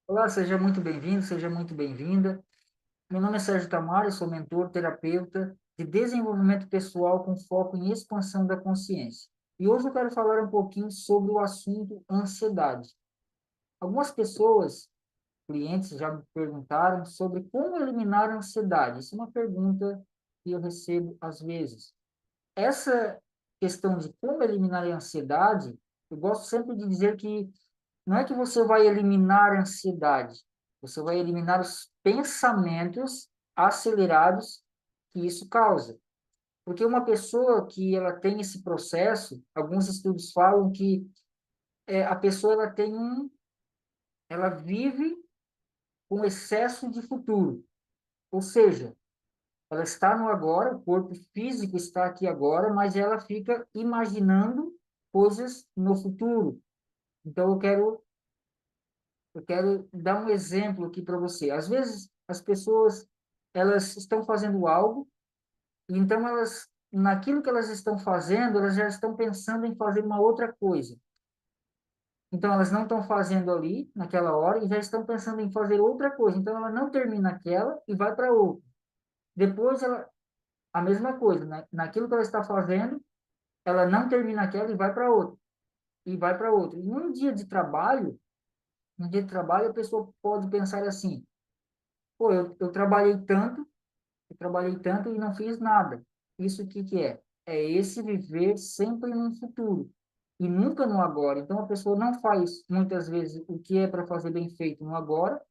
Olá, seja muito bem-vindo, seja muito bem-vinda. Meu nome é Sérgio Tamara, eu sou mentor, terapeuta de desenvolvimento pessoal com foco em expansão da consciência. E hoje eu quero falar um pouquinho sobre o assunto ansiedade. Algumas pessoas, clientes, já me perguntaram sobre como eliminar a ansiedade. Isso é uma pergunta que eu recebo às vezes. Essa questão de como eliminar a ansiedade, eu gosto sempre de dizer que não é que você vai eliminar a ansiedade, você vai eliminar os pensamentos acelerados que isso causa. Porque uma pessoa que ela tem esse processo, alguns estudos falam que a pessoa ela vive com excesso de futuro. Ou seja, ela está no agora, o corpo físico está aqui agora, mas ela fica imaginando coisas no futuro. Então eu quero dar um exemplo aqui para você. Às vezes, as pessoas, elas estão fazendo algo, e então naquilo que elas estão fazendo, elas já estão pensando em fazer uma outra coisa. Então, elas não estão fazendo ali, naquela hora, e já estão pensando em fazer outra coisa. Então, ela não termina aquela e vai para outra. Depois, a mesma coisa, né? Naquilo que ela está fazendo, ela não termina aquela e vai para outra. E vai para outra. E num dia de trabalho, a pessoa pode pensar assim, pô, eu trabalhei tanto e não fiz nada. Isso o que que é? É esse viver sempre no futuro e nunca no agora. Então a pessoa não faz muitas vezes o que é para fazer bem feito no agora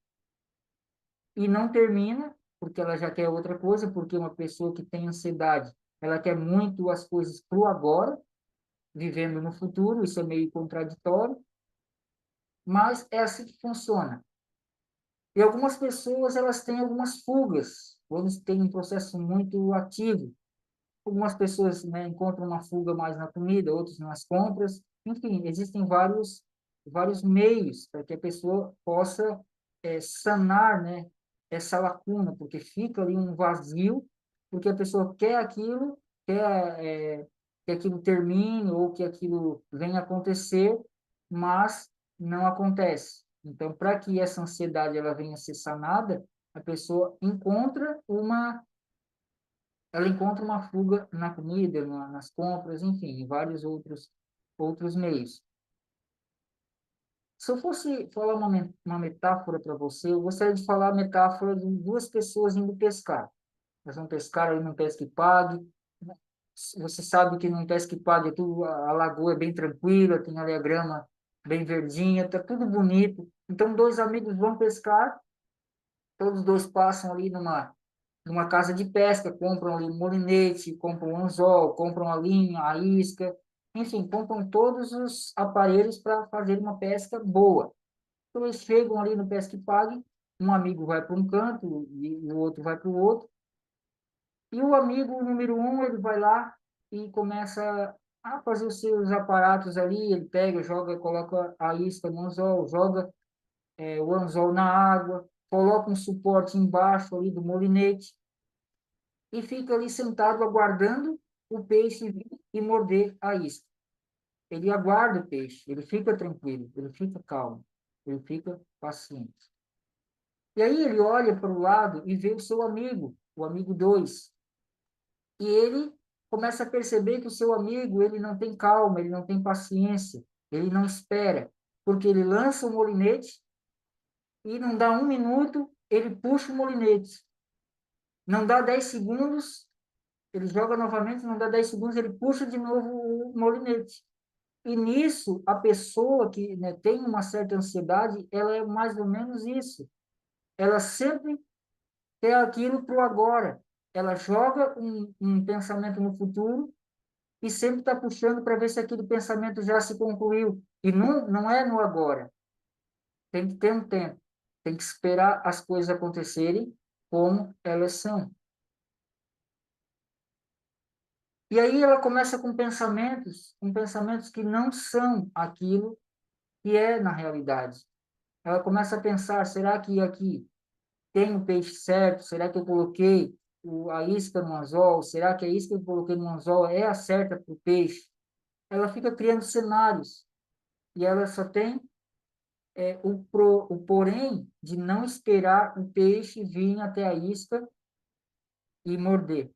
e não termina porque ela já quer outra coisa, porque uma pessoa que tem ansiedade, ela quer muito as coisas pro agora, vivendo no futuro, isso é meio contraditório, mas é assim que funciona. E algumas pessoas, elas têm algumas fugas, quando têm um processo muito ativo. Algumas pessoas, né, encontram uma fuga mais na comida, outros nas compras. Enfim, existem vários meios para que a pessoa possa sanar, né, essa lacuna, porque fica ali um vazio, porque a pessoa quer aquilo, que aquilo termine ou que aquilo venha a acontecer, mas não acontece. Então, para que essa ansiedade ela venha a ser sanada, a pessoa ela encontra uma fuga na comida, nas compras, enfim, em vários outros meios. Se eu fosse falar uma metáfora para você, eu gostaria de falar a metáfora de duas pessoas indo pescar. Elas vão pescar ali no Pesque Pague. Você sabe que no Pesque Pague a lagoa é bem tranquila, tem ali a grama bem verdinha, tá tudo bonito. Então, dois amigos vão pescar, todos dois passam ali numa casa de pesca, compram ali um molinete, compram um anzol, compram a linha, a isca, enfim, compram todos os aparelhos para fazer uma pesca boa. Então, eles chegam ali no Pesque Pague, um amigo vai para um canto e o outro vai para o outro, e o amigo número um, ele vai lá e começa a fazer os seus aparatos ali, ele pega, joga, coloca a isca no anzol, joga o anzol na água, coloca um suporte embaixo ali do molinete, e fica ali sentado aguardando o peixe vir e morder a isca. Ele aguarda o peixe, ele fica tranquilo, ele fica calmo, ele fica paciente. E aí ele olha para o lado e vê o seu amigo, o amigo dois, e ele começa a perceber que o seu amigo ele não tem calma, ele não tem paciência, ele não espera, porque ele lança o molinete e não dá um minuto, ele puxa o molinete. Não dá 10 segundos, ele joga novamente, não dá 10 segundos, ele puxa de novo o molinete. E nisso, a pessoa que, né, tem uma certa ansiedade, ela é mais ou menos isso. Ela sempre quer aquilo para o agora. Ela joga um pensamento no futuro e sempre está puxando para ver se aquele pensamento já se concluiu. E não é no agora. Tem que ter um tempo. Tem que esperar as coisas acontecerem como elas são. E aí ela começa com pensamentos que não são aquilo que é na realidade. Ela começa a pensar, será que aqui tem o peixe certo? Será que eu coloquei a isca no anzol? Será que a isca que eu coloquei no anzol é a certa para o peixe? Ela fica criando cenários e ela só tem o porém de não esperar o peixe vir até a isca e morder.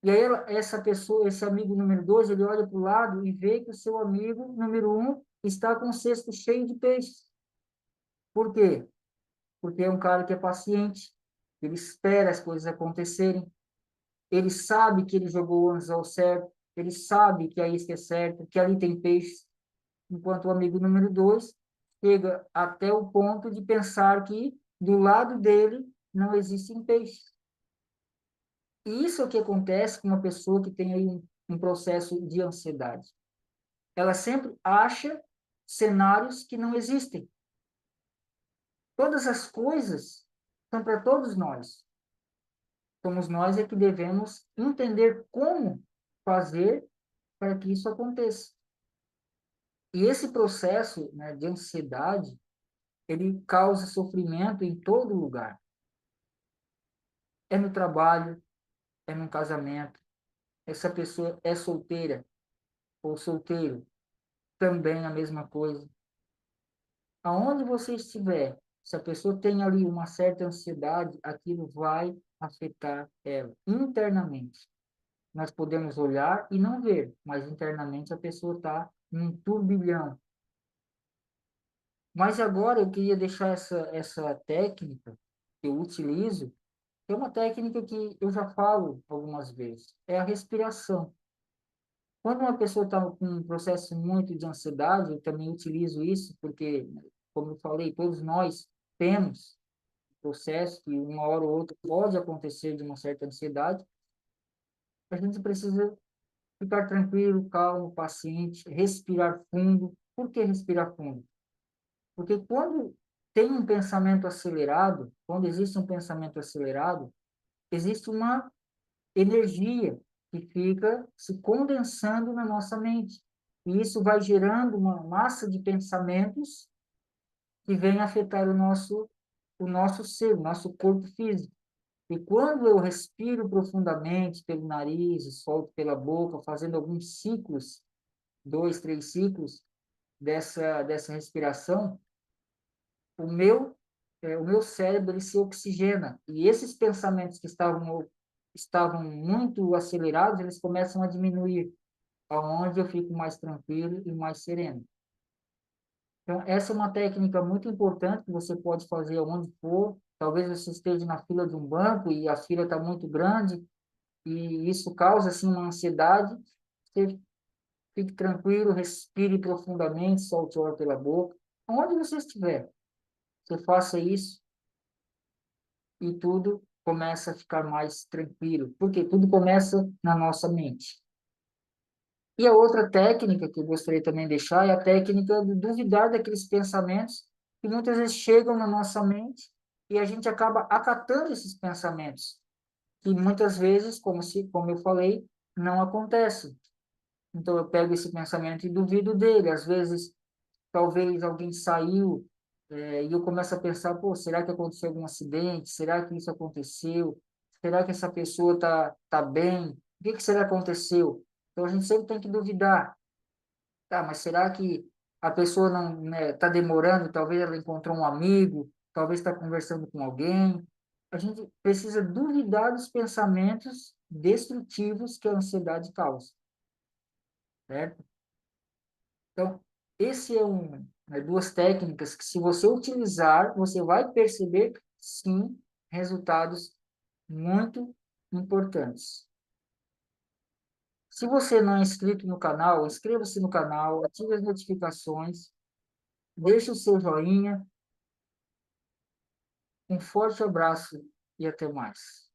E aí essa pessoa, esse amigo número 2, ele olha para o lado e vê que o seu amigo número 1 está com o cesto cheio de peixes. Por quê? Porque é um cara que é paciente, ele espera as coisas acontecerem, ele sabe que ele jogou o anzol certo, ele sabe que a isca é certa, que ali tem peixes, enquanto o amigo número 2 chega até o ponto de pensar que do lado dele não existem peixes. E isso é o que acontece com uma pessoa que tem aí um processo de ansiedade. Ela sempre acha cenários que não existem. Todas as coisas são para todos nós. Somos nós é que devemos entender como fazer para que isso aconteça. E esse processo, né, de ansiedade, ele causa sofrimento em todo lugar. É no trabalho, é no casamento. Essa pessoa é solteira ou solteiro, também a mesma coisa. Aonde você estiver, se a pessoa tem ali uma certa ansiedade, aquilo vai afetar ela internamente. Nós podemos olhar e não ver, mas internamente a pessoa está num turbilhão. Mas agora eu queria deixar essa técnica que eu utilizo, que é uma técnica que eu já falo algumas vezes, é a respiração. Quando uma pessoa está com um processo muito de ansiedade, eu também utilizo isso, porque, como eu falei, todos nós temos processo que uma hora ou outra pode acontecer de uma certa ansiedade, a gente precisa ficar tranquilo, calmo, paciente, respirar fundo. Por que respirar fundo? Porque quando tem um pensamento acelerado, quando existe um pensamento acelerado, existe uma energia que fica se condensando na nossa mente. E isso vai gerando uma massa de pensamentos que vem afetar o nosso ser, o nosso corpo físico. E quando eu respiro profundamente pelo nariz e solto pela boca, fazendo alguns ciclos, 2, 3 ciclos dessa respiração, o meu cérebro ele se oxigena. E esses pensamentos que estavam muito acelerados, eles começam a diminuir, aonde eu fico mais tranquilo e mais sereno. Então, essa é uma técnica muito importante que você pode fazer onde for. Talvez você esteja na fila de um banco e a fila está muito grande e isso causa assim uma ansiedade. Você fique tranquilo, respire profundamente, solte o ar pela boca. Onde você estiver, você faça isso e tudo começa a ficar mais tranquilo, porque tudo começa na nossa mente. E a outra técnica que eu gostaria também de deixar é a técnica de duvidar daqueles pensamentos que muitas vezes chegam na nossa mente e a gente acaba acatando esses pensamentos, que muitas vezes, como eu falei, não acontecem. Então eu pego esse pensamento e duvido dele. Às vezes, talvez alguém saiu, e eu começo a pensar, pô, será que aconteceu algum acidente? Será que isso aconteceu? Será que essa pessoa tá bem? O que será que aconteceu? Então a gente sempre tem que duvidar. Tá, mas será que a pessoa não, né, tá demorando? Talvez ela encontrou um amigo, talvez está conversando com alguém. A gente precisa duvidar dos pensamentos destrutivos que a ansiedade causa, certo? Então, esse duas técnicas que, se você utilizar, você vai perceber, sim, resultados muito importantes. Se você não é inscrito no canal, inscreva-se no canal, ative as notificações, deixe o seu joinha. Um forte abraço e até mais.